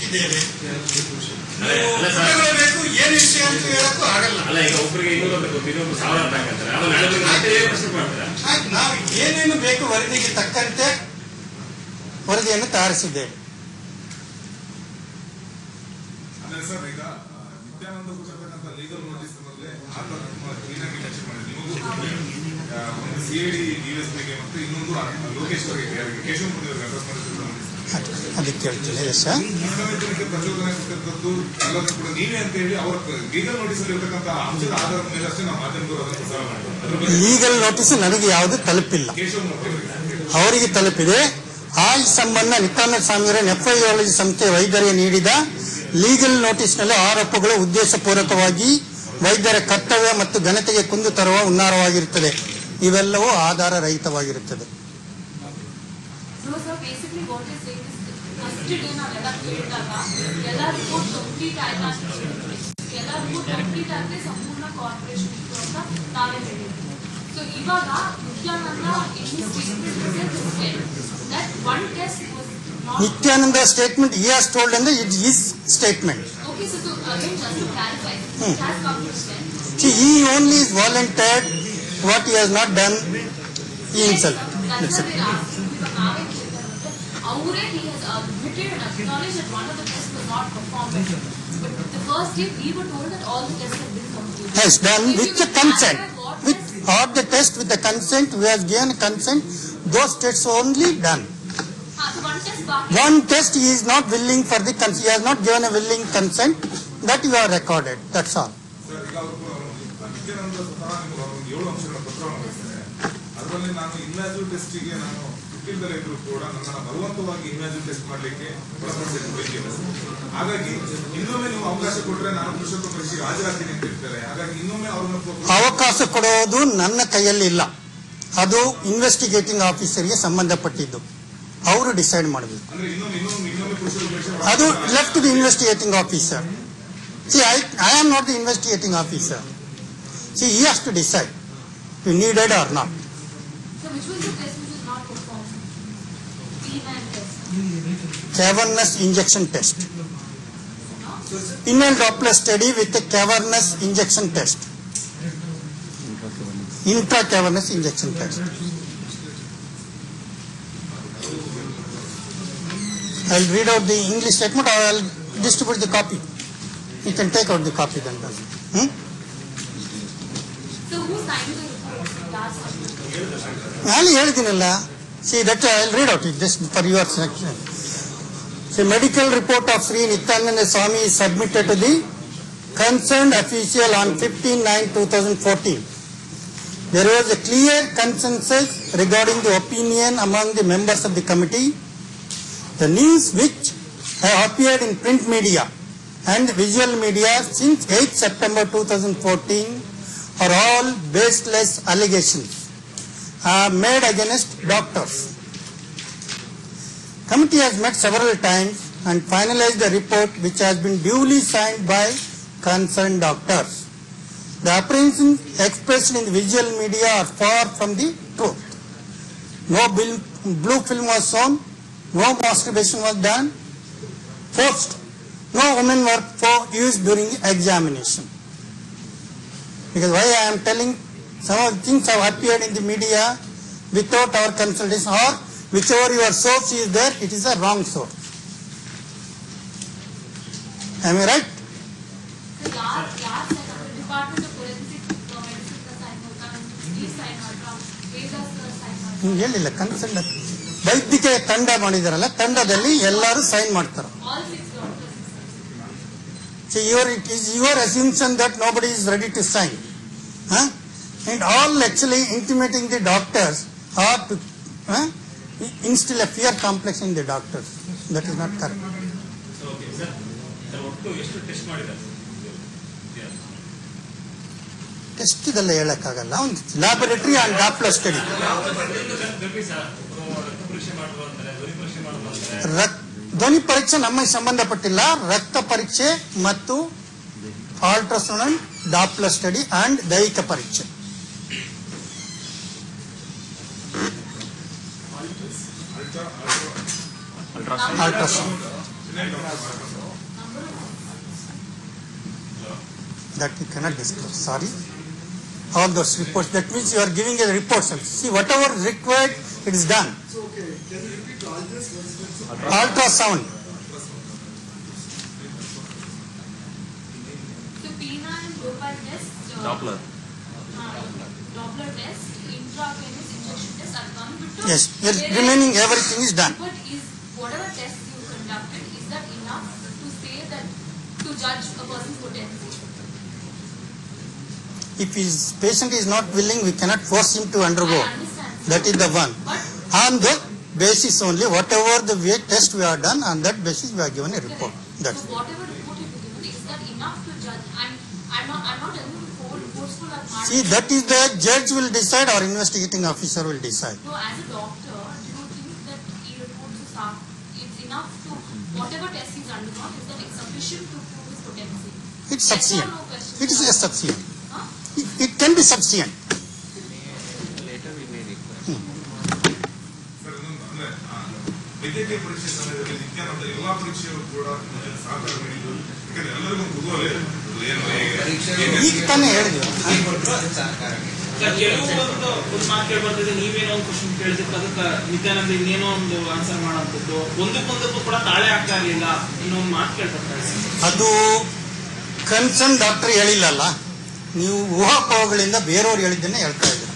ಇದ್ದೇವೆ. ಬೇಕು ಏನು ವಿಷಯ ಅಂತ ಹೇಳಕ್ಕೂ ಆಗಲ್ಲ. ನಾವು ಏನೇನು ಬೇಕು ವರದಿಗೆ ತಕ್ಕಂತೆ ವರದಿಯನ್ನು ತಯಾರಿಸಿದ್ದೇವೆ. ಅದಕ್ಕೆ ಹೇಳ್ತೀನಿ ಯಶ, ಲೀಗಲ್ ನೋಟಿಸ್ ನನಗೆ ಯಾವುದು ತಲುಪಿಲ್ಲ, ಅವರಿಗೆ ತಲುಪಿದೆ. ಆ ಸಂಬಂಧ ನಿತ್ಯಾನಂದ ಸ್ವಾಮಿಯವರ ನೆಫ್ರಾಲಜಿ ಸಂಸ್ಥೆ ವೈದ್ಯರಿಗೆ ನೀಡಿದ ಲೀಗಲ್ ನೋಟಿಸ್ನಲ್ಲಿ ಆರೋಪಗಳು ಉದ್ದೇಶಪೂರ್ವಕವಾಗಿ ವೈದ್ಯರ ಕರ್ತವ್ಯ ಮತ್ತು ಘನತೆಗೆ ಕುಂದು ತರುವ ಹುನ್ನಾರವಾಗಿರುತ್ತದೆ. ಇವೆಲ್ಲವೂ ಆಧಾರ ರಹಿತವಾಗಿರುತ್ತದೆ. Nityananda statement he has told and it is statement. Okay, so again just to clarify, it has come to stand. See, he only is volunteered what he has not done himself. That's why we are asking because he has admitted and acknowledged that one of the tests was not performed. But the first day we were told that all the tests have been completed. Has done with the consent. With all the tests with the consent, we have given consent. Those tests only done. One test he is not willing for the consent. He has not given a willing consent. That you have recorded. That's all. ಅವಕಾಶ ಕೊಡೋದು ನನ್ನ ಕೈಯಲ್ಲಿ ಇಲ್ಲ, ಅದು investigating ಆಫೀಸರ್ಗೆ ಸಂಬಂಧಪಟ್ಟಿದ್ದು, ಅವರು decide ಮಾಡಬೇಕು. ಅದು left to the investigating officer. See, I am not the investigating officer. See, he has to decide if needed or not. So which was the test which was not performed? P9 test. Cavernous injection test. Inhale Doppler study with a cavernous injection test. Intracavernous injection test. I will read out the English statement or I will distribute the copy. You can take out the copy then. So who signed the report? ನಾನು ಹೇಳಿದ್ದೀನಲ್ಲ. See, that I will read out it just for your section. The medical report of Sri Nityananda Swami is submitted to the concerned official on 15/9/2014. There was a clear consensus regarding the opinion among the members of the committee. The news which have appeared in print media and visual media since 8 September 2014 are all baseless allegations made against doctors. Committee has met several times and finalized the report which has been duly signed by concerned doctors. The apprehensions expressed in the visual media are far from the truth. No blue film was shown, no masturbation was done, forced. No women were used during the examination. Because why I am telling, some of the things have appeared in the media without our consultation, or whichever your source is there, it is a wrong source. Am I right? The last Department of Forensic Medicine का sign होता है, ये sign होता है, Vedas का sign होता है. ಹೇಳಿಲ್ಲ ಕನ್ಸಲ್ಟ್ ವೈದ್ಯಕೀಯ ತಂಡ ಮಾಡಿದಾರಲ್ಲ, ತಂಡದಲ್ಲಿ ಎಲ್ಲರೂ ಸೈನ್ ಮಾಡ್ತಾರೆ. All 6 doctors. So it is your assumption that nobody is ready to sign. And all actually intimating the doctors or to instill a fear complex in the doctors. That is not correct. Okay, sir. ಎಷ್ಟು test ಮಾಡಿದ್ದಾರೆ? Test ಇದೆಲ್ಲ ಹೇಳಕ್ಕಾಗಲ್ಲ. ಒಂದು laboratory and Doppler study. ಧ್ವನಿ ಪರೀಕ್ಷೆ ನಮಗೆ ಸಂಬಂಧಪಟ್ಟಿಲ್ಲ. ರಕ್ತ ಪರೀಕ್ಷೆ ಮತ್ತು ಅಲ್ಟ್ರಾಸೌಂಡ್, ಡಾಪ್ಲರ್ ಸ್ಟಡಿ ಅಂಡ್ ದೈಹಿಕ ಪರೀಕ್ಷೆ. Ultrasound that you cannot disclose. Sorry. All those reports. That means you are giving a report. See, whatever is required, it is done. So, okay, can you repeat all this? Ultrasound. So Pina and Gopal test, Doppler. Doppler test, intravenous injection test are done. But Yes, remaining everything is done. But is whatever test you conducted, is that enough to say that to judge a person's potency? If his patient is not willing, we cannot force him to undergo. I understand. That is the one. But On that basis only, whatever the way test we have done, on that basis we have given a report. That's so whatever report you given, is that enough to judge? I'm not telling you to forceful or hard. See, that is the judge will decide or investigating officer will decide. So as a doctor, do you think that he reports to staff, it's enough to whatever test he's undergone, is that sufficient to prove his potency? It's Yes or sufficient. no question? It is a sufficient. Huh? It can be sufficient. Sir ಇನ್ನೊಂದು ಅಂದ್ರೆ ವೈದ್ಯಕೀಯ ಪರೀಕ್ಷೆ ಸಮಯದಲ್ಲಿ ವಿಜ್ಞಾನದ ಎಲ್ಲಾ ಪರೀಕ್ಷೆಗಳು ಕೂಡ ಸಹಕಾರ ನೀಡಿದ್ದು ಯಾಕಂದ್ರೆ ಎಲ್ಲರಿಗೂ ಕುತೂಹಲ ಇದೆ. ಈಗ ತಾನೇ ಹೇಳಿದ್ವಿ. ಕೆಲವು ಒಂದು ಮಾತು ಕೇಳಿ ಬರ್ತಿದೆ, ನೀವೇನೋ ಒಂದು ಕ್ವಶನ್ ಕೇಳಿದಕ್ಕೆ ಅದಕ್ಕೆ ನಿತ್ಯಾನಂದ ಇನ್ನೇನೋ ಒಂದು ಆನ್ಸರ್ ಮಾಡೋಂಥದ್ದು, ಒಂದಕ್ಕೊಂದಕ್ಕೂ ಕೂಡ ತಾಳೆ ಆಗ್ತಾ ಇರಲಿಲ್ಲ, ಇನ್ನೊಂದು ಮಾತು ಕೇಳ್ತಾರೆ. ಅದು ಕನ್ಸರ್ನ್ ಡಾಕ್ಟರ್ ಹೇಳಿಲ್ಲಲ್ಲ, ನೀವು ಊಹಾಪೋಹಗಳಿಂದ ಬೇರೆಯವ್ರು ಹೇಳಿದ್ದನ್ನೇ ಹೇಳ್ತಾ ಇದ್ದೀರ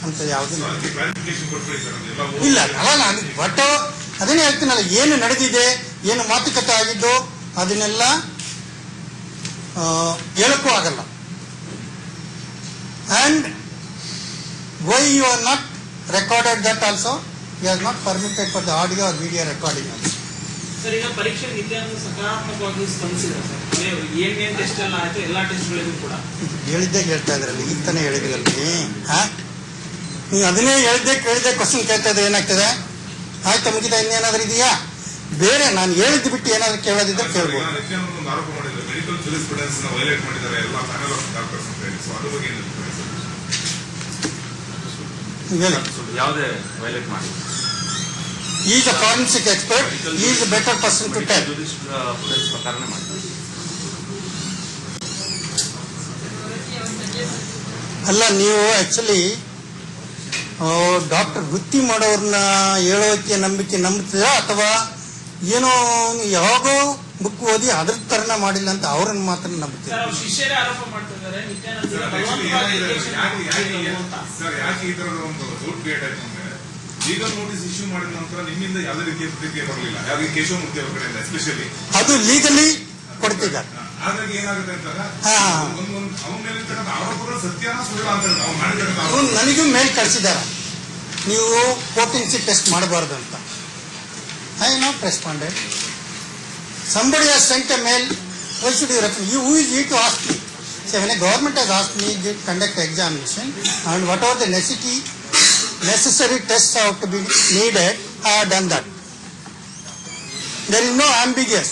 ಅಂತ ಯಾವುದು ಕ್ಲಾರಿಫಿಕೇಶನ್ ಕೊಟ್ಬಿಡಿ ಸರ್ ಅದೆಲ್ಲ ಇಲ್ಲ. ಅಲ್ಲ, ಬಟ್ ಅದನ್ನೇ ಹೇಳ್ತೀನಲ್ಲ, ಏನು ನಡೆದಿದೆ, ಏನು ಮಾತುಕತೆ ಆಗಿದ್ದು ಅದನ್ನೆಲ್ಲ ಹೇಳಕ್ಕೂ ಆಗಲ್ಲ. And why you are not recorded that also, you are not permitted for the audio or video recording. Sir, ಈಗ ಪರೀಕ್ಷೆ ನಿತ್ಯಾನಂದ ಸಕಾರಾತ್ಮಕವಾಗಿ ಸ್ಪಂದಿಸಿದೆ ಸರ್. ಏನೇನು ಟೆಸ್ಟ್ ಎಲ್ಲ ಆಯ್ತು, ಎಲ್ಲಾ ಟೆಸ್ಟ್ಗಳಿಗೂ ಕೂಡ ಹೇಳಿದ್ದೆ ಹೇಳ್ತಾ ಇದ್ರಲ್ಲಿ, ಈಗ ತಾನೇ ಹೇಳಿದ್ರಲ್ಲಿ. ನೀವು ಅದನ್ನೇ ಹೇಳಿದ್ದೆ ಕೇಳಿದ್ದೆ ಕ್ವಶನ್ ಕೇಳ್ತಾ ಇದ್ರೆ ಏನಾಗ್ತದೆ? ಆಯ್ತಾ, ಮುಗಿದ ಇನ್ನೇನಾದ್ರೂ ಇದೆಯಾ? ಬೇರೆ ನಾನು ಹೇಳಿದ್ದು ಬಿಟ್ಟು ಏನಾದ್ರು ಕೇಳೋದಿದ್ರೆ ಕೇಳ್ಬೋದು. ನಿತ್ಯಾನಂದ ಒಂದು ಆರೋಪ ಮಾಡಿದ್ದಾರೆ, ಮೆಡಿಕಲ್ ಜೂರಿಸ್ಪ್ರುಡೆನ್ಸ್ ನ ವೈಲೇಟ್ ಮಾಡಿದ್ದಾರೆ ಎಲ್ಲ ಪ್ಯಾನಲ್ ಆಫ್ ಡಾಕ್ಟರ್ಸ್ ಅಂತ ಹೇಳಿ. ಸೊ ಅದ್ರ ಬಗ್ಗೆ ಏನು ಹೇಳ್ತಾರೆ ಸರ್? ಹೇಳಿ. ಯಾವುದೇ ವೈಲೇಟ್ ಮಾಡಿ He is a forensic expert. He is a better person to tell. ಪ್ರಕಾರನೇ ಮಾಡ್ತಾರೆ. ಅಲ್ಲ, ನೀವು ಆಕ್ಚುಲಿ ಡಾಕ್ಟರ್ ವೃತ್ತಿ ಮಾಡೋರ್ನ ಹೇಳೋಕೆ ನಂಬ್ತೀರಾ ಅಥವಾ ಏನೋ ಯಾವಾಗೋ ಬುಕ್ ಓದಿ ಅದ್ರ ತರನ ಮಾಡಿಲ್ಲ ಅಂತ ಅವ್ರನ್ನ ಮಾತ್ರ ನಂಬ್ತೀರಾ? ಸರ್, ಅವ್ರ ಶಿಷ್ಯರೇ ಆರೋಪ ಮಾಡ್ತಾ ಇದ್ದಾರೆ ನಿತ್ಯಾನಂದ ಸರ್ ಯಾಕೆ ಈ ತರದ ಒಂದು ಡೌಟ್ ಕ್ರಿಯೇಟ್ ಆಯ್ತು ಅಂದ್ರೆ, ಲೀಗಲ್ ನೋಟಿಸ್ ಇಶ್ಯೂ ಮಾಡಿದ ನಂತರ ನಿಮ್ಮಿಂದ ಯಾವುದೇ ರೀತಿಯ ಪ್ರತಿಕ್ರಿಯೆ ಬರಲಿಲ್ಲ, ಯಾವ್ದು ಕೇಶವಮೂರ್ತಿ ಅವರ ಕಡೆಯಿಂದ ಎಸ್ಪೆಷಲಿ. ಅದು ಲೀಗಲಿ ಕೊಡ್ತಿದ್ದಾರೆ. ಹಾಗಾಗಿ ಏನಾಗುತ್ತೆ ಅಂತಂದ್ರೆ ಅವನ ಮೇಲೆ ಆರೋಪಗಳು ಸತ್ಯನ ಸುಳ್ಳ ಅಂತ ಅವ್ನು ಮಾಡಿದ್ದಾರೆ. ಅವ್ನು ನನಗೂ ಮೇಲ್ ಕಳಿಸಿದಾರ, ನೀವು ಪೋಟೆನ್ಸಿ ಟೆಸ್ಟ್ ಮಾಡಬಾರ್ದು ಅಂತ. I not responded. Somebody has sent a mail. Why should you refer? Who is you to ask me? So when a government has asked me to conduct examination and whatever the necessary tests have to be needed, I have done that. There is no ambiguous.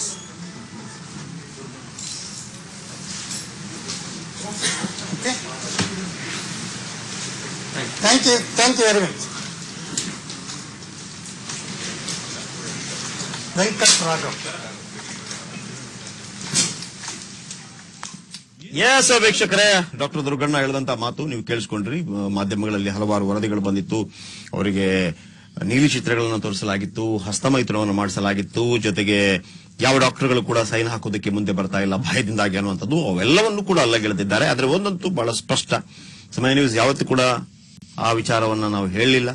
Okay. Thank you very much. Venkat Raghav. Yes ವೀಕ್ಷಕರೇ, doctor Durganna ಹೇಳಿದಂತ ಮಾತು ನೀವು ಕೇಳಿಸ್ಕೊಂಡ್ರಿ. ಮಾಧ್ಯಮಗಳಲ್ಲಿ ಹಲವಾರು ವರದಿಗಳು ಬಂದಿತ್ತು. ಅವರಿಗೆ ನೀಲಿ ಚಿತ್ರಗಳನ್ನು ತೋರಿಸಲಾಗಿತ್ತು, ಹಸ್ತಮೈಥುನವನ್ನು ಮಾಡಿಸಲಾಗಿತ್ತು, ಜೊತೆಗೆ ಯಾವ ಡಾಕ್ಟರ್ಗಳು ಕೂಡ ಸೈನ್ ಹಾಕೋದಕ್ಕೆ ಮುಂದೆ ಬರ್ತಾ ಇಲ್ಲ ಭಯದಿಂದಾಗಿ ಅನ್ನುವಂಥದ್ದು, ಅವೆಲ್ಲವನ್ನೂ ಕೂಡ ಅಲ್ಲಗೆಳೆದಿದ್ದಾರೆ. ಆದ್ರೆ ಒಂದಂತೂ ಬಹಳ ಸ್ಪಷ್ಟ, ಸಮಯ ನ್ಯೂಸ್ ಯಾವತ್ತೂ ಕೂಡ ಆ ವಿಚಾರವನ್ನ ನಾವು ಹೇಳಲಿಲ್ಲ.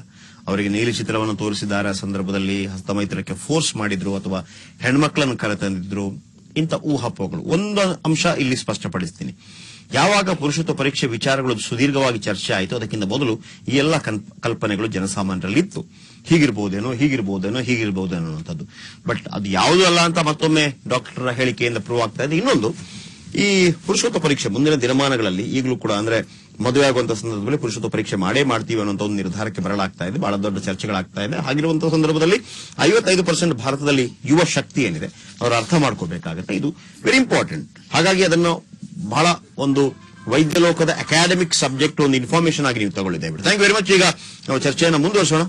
ಅವರಿಗೆ ನೀಲಿ ಚಿತ್ರವನ್ನು ತೋರಿಸಿದ್ದಾರೆ, ಆ ಸಂದರ್ಭದಲ್ಲಿ ಹಸ್ತಮೈಥುನಕ್ಕೆ ಫೋರ್ಸ್ ಮಾಡಿದ್ರು ಅಥವಾ ಹೆಣ್ಮಕ್ಳನ್ನು ಕರೆತಂದಿದ್ರು, ಇಂಥ ಊಹಾಪೋಹಗಳು. ಒಂದು ಅಂಶ ಇಲ್ಲಿ ಸ್ಪಷ್ಟಪಡಿಸ್ತೀನಿ. ಯಾವಾಗ ಪುರುಷತ್ವ ಪರೀಕ್ಷೆ ವಿಚಾರಗಳು ಸುದೀರ್ಘವಾಗಿ ಚರ್ಚೆ ಆಯಿತು, ಅದಕ್ಕಿಂತ ಮೊದಲು ಈ ಎಲ್ಲ ಕಲ್ಪನೆಗಳು ಜನಸಾಮಾನ್ಯರಲ್ಲಿ ಇತ್ತು. ಹೀಗಿರ್ಬೋದೇನೋ ಅನ್ನುವಂಥದ್ದು. ಬಟ್ ಅದು ಯಾವುದೂ ಅಲ್ಲ ಅಂತ ಮತ್ತೊಮ್ಮೆ ಡಾಕ್ಟರ್ ಹೇಳಿಕೆಯಿಂದ ಪ್ರೂವ್ ಆಗ್ತಾ ಇದೆ. ಇನ್ನೊಂದು, ಈ ಪುರುಷತ್ವ ಪರೀಕ್ಷೆ ಮುಂದಿನ ದಿನಮಾನಗಳಲ್ಲಿ ಈಗಲೂ ಕೂಡ ಅಂದ್ರೆ ಮದುವೆ ಆಗುವಂತಹ ಸಂದರ್ಭದಲ್ಲಿ ಪುರುಷತ್ವ ಪರೀಕ್ಷೆ ಮಾಡ್ತೀವಿ ಅನ್ನುವಂಥ ಒಂದು ನಿರ್ಧಾರಕ್ಕೆ ಬರಲಾಗ್ತಾ ಇದೆ. ಬಹಳ ದೊಡ್ಡ ಚರ್ಚೆಗಳಾಗ್ತಾ ಇದೆ. ಹಾಗಿರುವಂತಹ ಸಂದರ್ಭದಲ್ಲಿ 55% ಭಾರತದಲ್ಲಿ ಯುವ ಶಕ್ತಿ ಏನಿದೆ ಅವರು ಅರ್ಥ ಮಾಡ್ಕೋಬೇಕಾಗುತ್ತೆ. ಇದು ವೆರಿ ಇಂಪಾರ್ಟೆಂಟ್. ಹಾಗಾಗಿ ಅದನ್ನು ಬಹಳ ಒಂದು ವೈದ್ಯ ಲೋಕದ ಅಕಾಡೆಮಿಕ್ ಸಬ್ಜೆಕ್ಟ್ ಒಂದು ಇನ್ಫಾರ್ಮೇಶನ್ ಆಗಿ ನೀವು ತಗೊಳ್ಳಿದೆ. Thank you very much. ಈಗ ನಾವು ಚರ್ಚೆಯನ್ನು ಮುಂದುವರಿಸೋಣ.